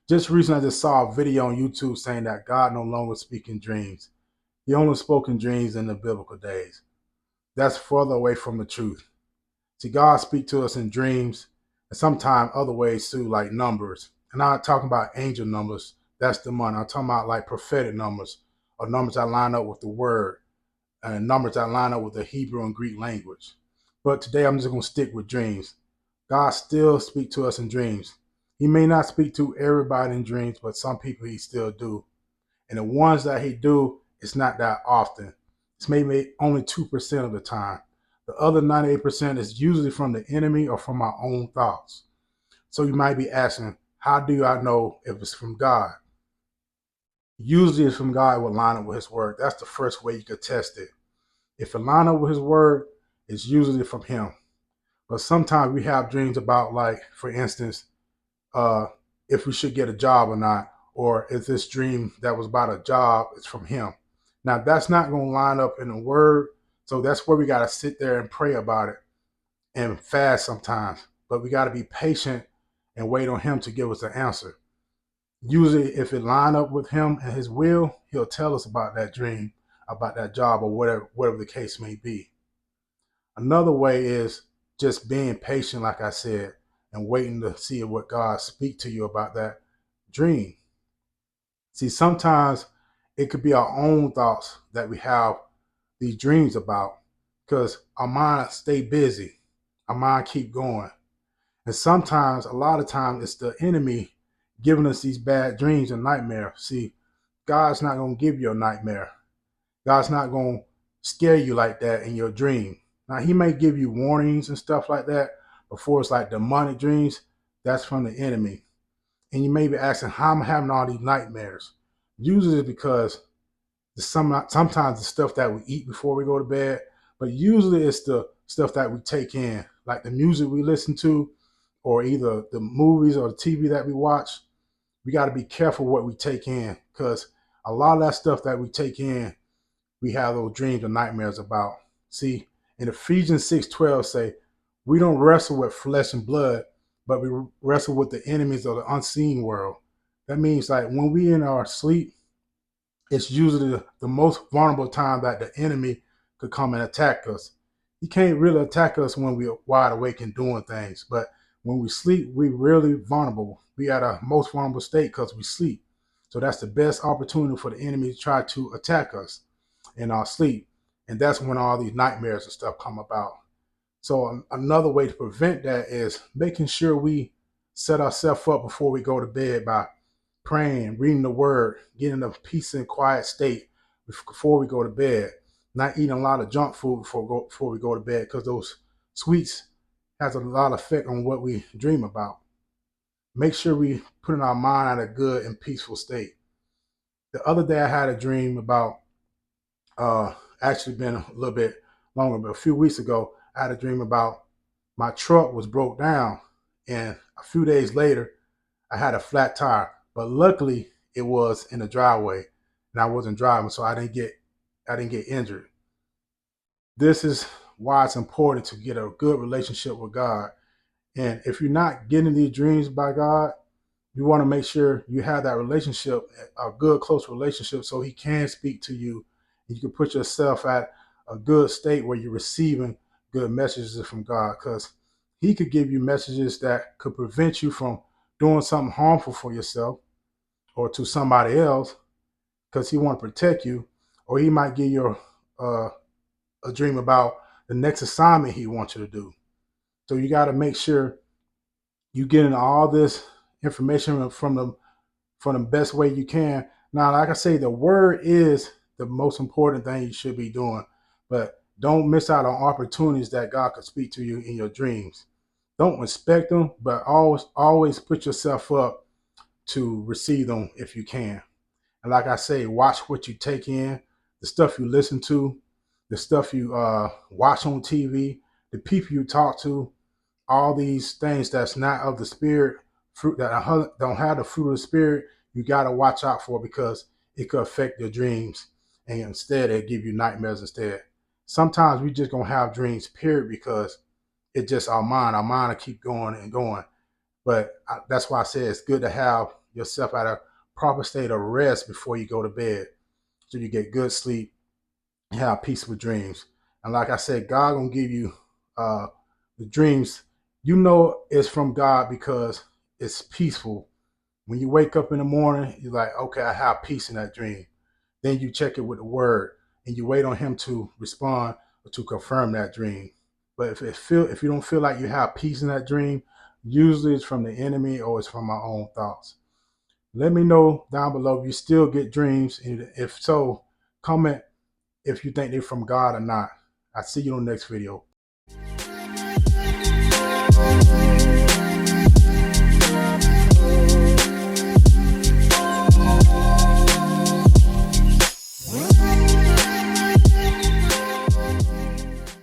Just recently, I just saw a video on YouTube saying that God no longer speaks in dreams. He only spoke in dreams in the biblical days. That's further away from the truth. See, God speaks to us in dreams and sometimes other ways too, like numbers. And I'm not talking about angel numbers. That's demonic. I'm talking about like prophetic numbers or numbers that line up with the word and numbers that line up with the Hebrew and Greek language. But today I'm just going to stick with dreams. God still speaks to us in dreams. He may not speak to everybody in dreams, but some people he still do. And the ones that he do, it's not that often. It's maybe only 2% of the time. The other 98% is usually from the enemy or from our own thoughts. So you might be asking, how do I know if it's from God? Usually it's from God, it will line up with his word. That's the first way you could test it. If it line up with his word, it's usually from him. But sometimes we have dreams about, like, for instance, uh, if we should get a job or not, or if this dream that was about a job is from him. Now that's not going to line up in the word, so that's where we got to sit there and pray about it and fast sometimes. But we got to be patient and wait on him to give us the answer. Usually, if it line up with him and his will, he'll tell us about that dream, about that job, or whatever the case may be. Another way is just being patient, like I said, and waiting to see what God speak to you about that dream. See, sometimes it could be our own thoughts that we have these dreams about because our mind stay busy, our mind keep going. And sometimes, a lot of times, it's the enemy giving us these bad dreams and nightmares. See, God's not going to give you a nightmare. God's not going to scare you like that in your dream. Now, he may give you warnings and stuff like that before it's like demonic dreams. That's from the enemy. And you may be asking, how am I having all these nightmares? Usually it's because sometimes the stuff that we eat before we go to bed, but usually it's the stuff that we take in, like the music we listen to, or either the movies or the TV that we watch. We got to be careful what we take in because a lot of that stuff that we take in we have those dreams and nightmares about. See, in Ephesians 6:12 say, we don't wrestle with flesh and blood, but we wrestle with the enemies of the unseen world. That means like when we in our sleep, it's usually the most vulnerable time that the enemy could come and attack us. He can't really attack us when we're wide awake and doing things, but when we sleep, we're really vulnerable. We at our most vulnerable state because we sleep. So that's the best opportunity for the enemy to try to attack us in our sleep. And that's when all these nightmares and stuff come about. So another way to prevent that is making sure we set ourselves up before we go to bed by praying, reading the word, getting a peace and quiet state before we go to bed. Not eating a lot of junk food before we go to bed because those sweets has a lot of effect on what we dream about. Make sure we put in our mind at a good and peaceful state. The other day I had a dream about actually been a little bit longer, but a few weeks ago, I had a dream about my truck was broke down, and a few days later, I had a flat tire. But luckily, it was in the driveway, and I wasn't driving, so I didn't get injured. This is why it's important to get a good relationship with God. And if you're not getting these dreams by God, you want to make sure you have that relationship, a good, close relationship, so He can speak to you. And you can put yourself at a good state where you're receiving good messages from God, because He could give you messages that could prevent you from doing something harmful for yourself or to somebody else, because He want to protect you, or He might give you a dream about the next assignment He wants you to do. So you got to make sure you getting all this information from the best way you can. Now, like I say, the word is the most important thing you should be doing, but don't miss out on opportunities that God could speak to you in your dreams. Don't respect them, but always put yourself up to receive them if you can. And like I say, watch what you take in, the stuff you listen to, the stuff you watch on TV, the people you talk to, all these things that's not of the spirit, fruit that don't have the fruit of the spirit, you got to watch out for because it could affect your dreams, and instead it give you nightmares instead. Sometimes we just gonna have dreams, period, because it's just our mind. Our mind will keep going and going. But that's why I say it's good to have yourself at a proper state of rest before you go to bed, so you get good sleep and have peaceful dreams. And like I said, God gonna give you the dreams. You know it's from God because it's peaceful. When you wake up in the morning, you're like, okay, I have peace in that dream. Then you check it with the word and you wait on him to respond or to confirm that dream. But if you don't feel like you have peace in that dream, usually it's from the enemy or it's from my own thoughts. Let me know down below if you still get dreams. And if so, comment if you think they're from God or not. I'll see you on the next video.